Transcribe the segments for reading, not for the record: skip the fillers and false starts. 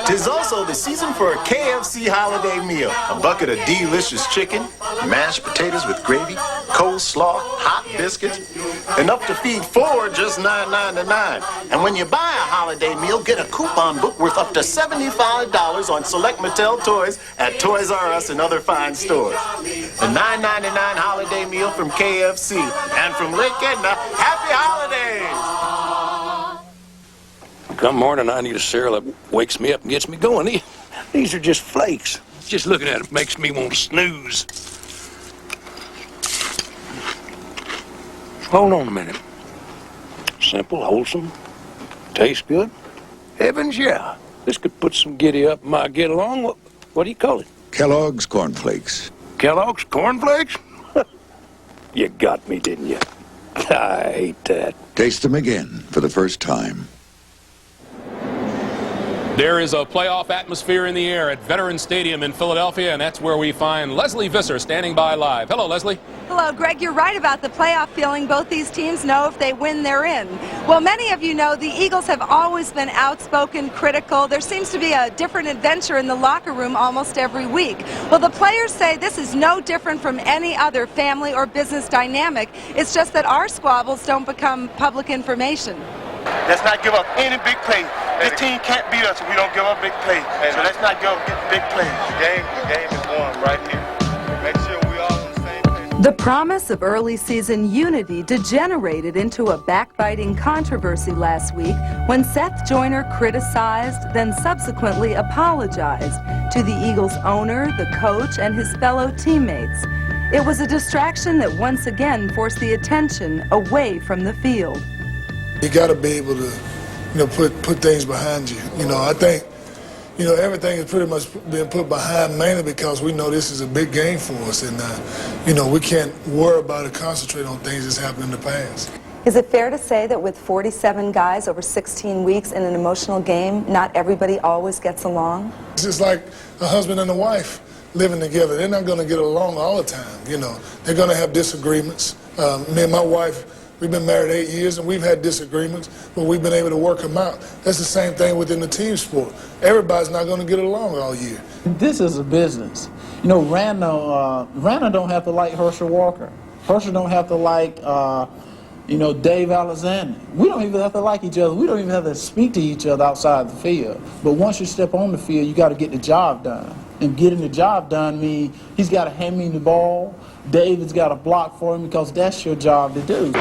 'Tis also the season for a KFC holiday meal. A bucket of delicious chicken, mashed potatoes with gravy, coleslaw, hot biscuits, enough to feed four just $9.99. And when you buy a holiday meal, get a coupon book worth up to $75 on select Mattel toys at Toys R Us and other fine stores. The $9.99 holiday meal from KFC. And from Lake Edna, happy holidays! Come morning, I need a cereal that wakes me up and gets me going. These are just flakes. Just looking at it makes me want to snooze. Hold on a minute. Simple, wholesome, tastes good. Heavens, yeah. This could put some giddy up in my get along. What do you call it? Kellogg's Corn Flakes. Kellogg's Corn Flakes? You got me, didn't you? I hate that. Taste them again for the first time. There is a playoff atmosphere in the air at Veterans Stadium in Philadelphia, and that's where we find Lesley Visser standing by live. Hello, Lesley. Hello, Greg. You're right about the playoff feeling. Both these teams know if they win, they're in. Well, many of you know the Eagles have always been outspoken, critical. There seems to be a different adventure in the locker room almost every week. Well, the players say this is no different from any other family or business dynamic. It's just that our squabbles don't become public information. Let's not give up any big play. This team can't beat us if we don't give up big play. So let's not give up big play. The game is won right here. Make sure we all on the same page. The promise of early season unity degenerated into a backbiting controversy last week when Seth Joyner criticized, then subsequently apologized to the Eagles owner, the coach, and his fellow teammates. It was a distraction that once again forced the attention away from the field. You got to be able to, put things behind you. I think, everything is pretty much being put behind mainly because we know this is a big game for us, and we can't worry about it, concentrate on things that's happened in the past. Is it fair to say that with 47 guys over 16 weeks in an emotional game, not everybody always gets along? It's just like a husband and a wife living together. They're not going to get along all the time. They're going to have disagreements. Me and my wife, we've been married 8 years, and we've had disagreements, but we've been able to work them out. That's the same thing within the team sport. Everybody's not going to get along all year. This is a business. Randall don't have to like Herschel Walker. Herschel don't have to like, Dave Alexander. We don't even have to like each other. We don't even have to speak to each other outside the field. But once you step on the field, you got to get the job done. And getting the job done means he's got to hand me the ball. David's got to block for him because that's your job to do.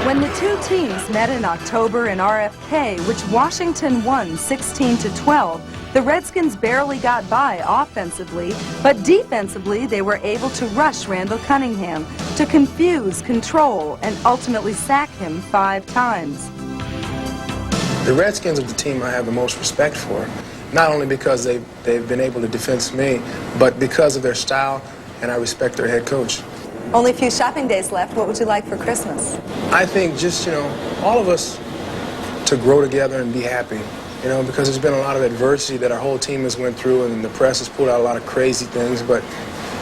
When the two teams met in October in RFK, which Washington won 16-12, the Redskins barely got by offensively, but defensively they were able to rush Randall Cunningham, to confuse, control, and ultimately sack him 5 times. The Redskins are the team I have the most respect for, not only because they've been able to defend me, but because of their style, and I respect their head coach. Only a few shopping days left. What would you like for Christmas? I think just, all of us to grow together and be happy, because there's been a lot of adversity that our whole team has went through, and the press has pulled out a lot of crazy things, but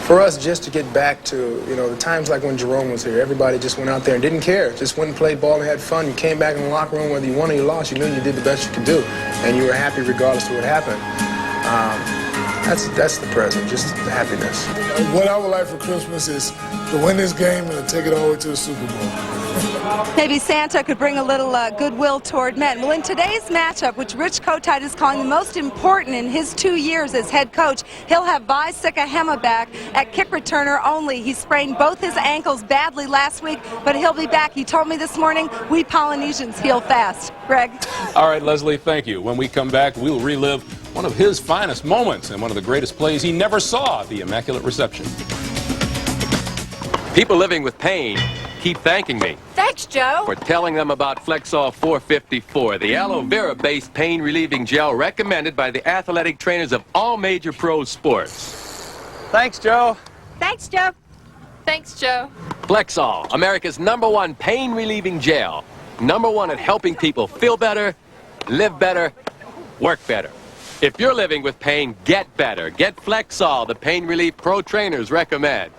for us just to get back to, the times like when Jerome was here, everybody just went out there and didn't care, just went and played ball and had fun. You came back in the locker room, whether you won or you lost, you knew you did the best you could do, and you were happy regardless of what happened. That's the present, just the happiness. What I would like for Christmas is to win this game and to take it all the way to the Super Bowl. Maybe Santa could bring a little goodwill toward men. Well, in today's matchup, which Rich Kotite is calling the most important in his 2 years as head coach, he'll have Vi Sikahema back at kick returner only. He sprained both his ankles badly last week, but he'll be back. He told me this morning, we Polynesians heal fast. Greg? All right, Lesley, thank you. When we come back, we'll relive one of his finest moments and one of the greatest plays he never saw, the Immaculate Reception. People living with pain keep thanking me. Thanks, Joe. For telling them about Flexall 454, the aloe vera-based pain-relieving gel recommended by the athletic trainers of all major pro sports. Thanks, Joe. Thanks, Joe. Thanks, Joe. Flexall, America's #1 pain-relieving gel. #1 at helping people feel better, live better, work better. If you're living with pain, get better. Get Flexall, the pain relief pro trainers recommend.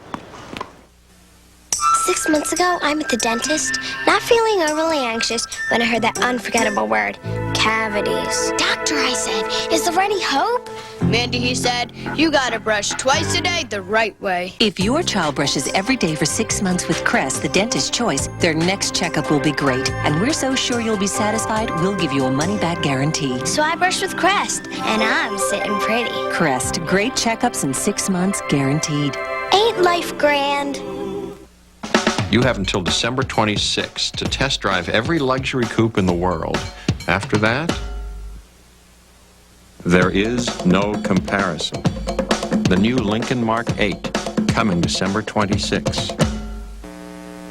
6 months ago, I'm at the dentist, not feeling overly anxious when I heard that unforgettable word, cavities. Doctor, I said, is there any hope? Mandy, he said, you gotta brush twice a day the right way. If your child brushes every day for 6 months with Crest, the dentist's choice, their next checkup will be great. And we're so sure you'll be satisfied, we'll give you a money-back guarantee. So I brushed with Crest, and I'm sitting pretty. Crest, great checkups in 6 months, guaranteed. Ain't life grand? You have until December 26th to test drive every luxury coupe in the world. After that, there is no comparison. The new Lincoln Mark 8, coming December 26th.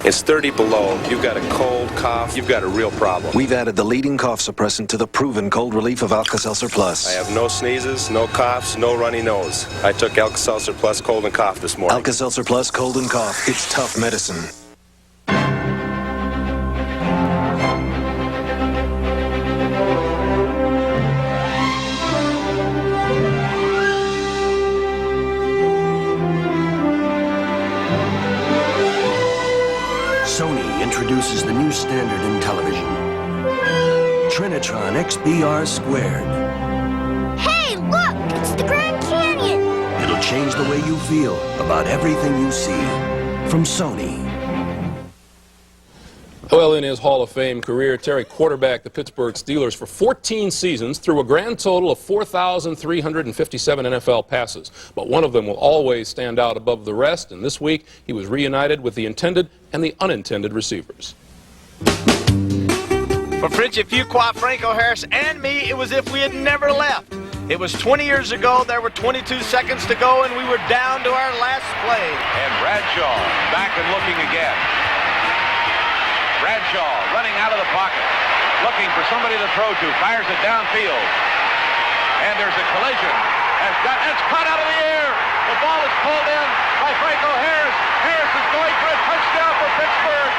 It's 30 below, you've got a cold, cough, you've got a real problem. We've added the leading cough suppressant to the proven cold relief of Alka-Seltzer Plus. I have no sneezes, no coughs, no runny nose. I took Alka-Seltzer Plus cold and cough this morning. Alka-Seltzer Plus cold and cough. It's tough medicine. Sony introduces the new standard in television. Trinitron XBR squared. Hey, look! It's the Grand Canyon! It'll change the way you feel about everything you see. From Sony. Well, in his Hall of Fame career, Terry quarterbacked the Pittsburgh Steelers for 14 seasons through a grand total of 4,357 NFL passes. But one of them will always stand out above the rest, and this week he was reunited with the intended and the unintended receivers. For Frenchie Fuqua, Franco Harris, and me, it was as if we had never left. It was 20 years ago, there were 22 seconds to go, and we were down to our last play. And Bradshaw back and looking again. Bradshaw running out of the pocket, looking for somebody to throw to, fires it downfield. And there's a collision. It's caught out of the air. The ball is pulled in by Franco Harris. Harris is going for a touchdown for Pittsburgh.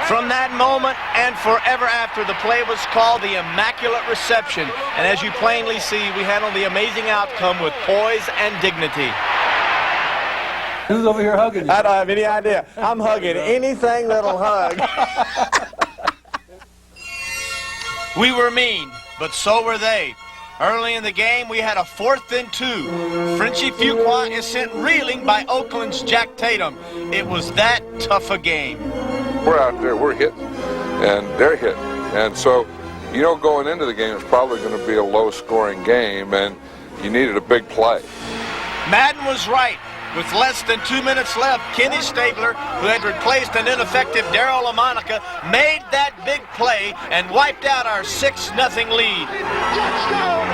From that moment and forever after, the play was called the Immaculate Reception. And as you plainly see, we handled the amazing outcome with poise and dignity. Who's over here hugging you? I don't have any idea. I'm hugging anything that'll hug. We were mean, but so were they. Early in the game, we had a 4th and 2. Frenchie Fuqua is sent reeling by Oakland's Jack Tatum. It was that tough a game. We're out there, we're hitting, and they're hitting. And so, you know, going into the game, it's probably going to be a low-scoring game, and you needed a big play. Madden was right. With less than 2 minutes left, Kenny Stabler, who had replaced an ineffective Darryl LaMonica, made that big play and wiped out our 6-0 lead. Touchdown,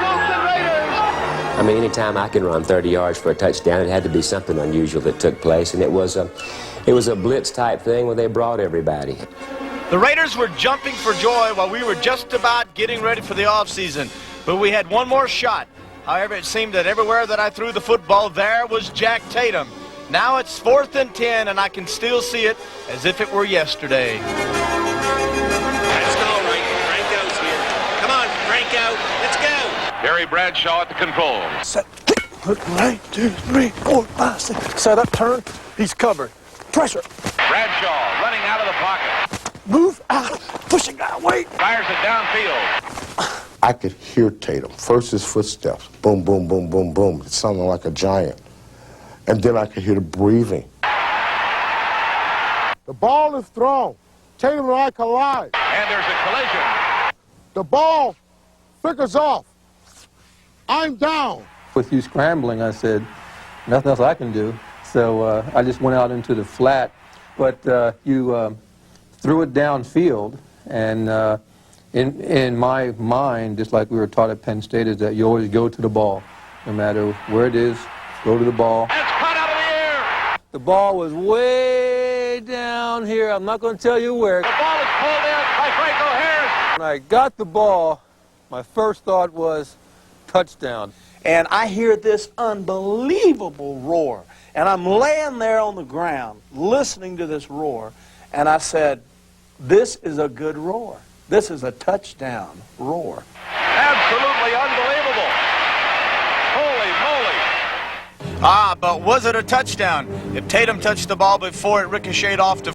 Oakland Raiders! I mean, anytime I can run 30 yards for a touchdown, it had to be something unusual that took place, and it was a blitz type thing where they brought everybody. The Raiders were jumping for joy while we were just about getting ready for the offseason, but we had one more shot. However, it seemed that everywhere that I threw the football, there was Jack Tatum. Now it's 4th and 10, and I can still see it as if it were yesterday. Let's go, Franco's here. Come on, Franco, let's go. Terry Bradshaw at the controls. Set, put 1, 2, 3, 4, 5, 6. Set up, turn. He's covered. Pressure. Bradshaw running out of the pocket. Move out. Pushing guy, wait. Fires it downfield. I could hear Tatum. First his footsteps. Boom, boom, boom, boom, boom. It sounded like a giant. And then I could hear the breathing. The ball is thrown. Tatum and I collide. And there's a collision. The ball flickers off. I'm down. With you scrambling, I said, nothing else I can do. So I just went out into the flat. But you threw it downfield, and in my mind, just like we were taught at Penn State, is that you always go to the ball. No matter where it is, go to the ball. It's caught out of the air. The ball was way down here. I'm not going to tell you where. The ball is pulled in by Franco Harris. When I got the ball, my first thought was touchdown. And I hear this unbelievable roar. And I'm laying there on the ground listening to this roar. And I said, this is a good roar. This is a touchdown roar. Absolutely unbelievable. Holy moly. But was it a touchdown? If Tatum touched the ball before it ricocheted off to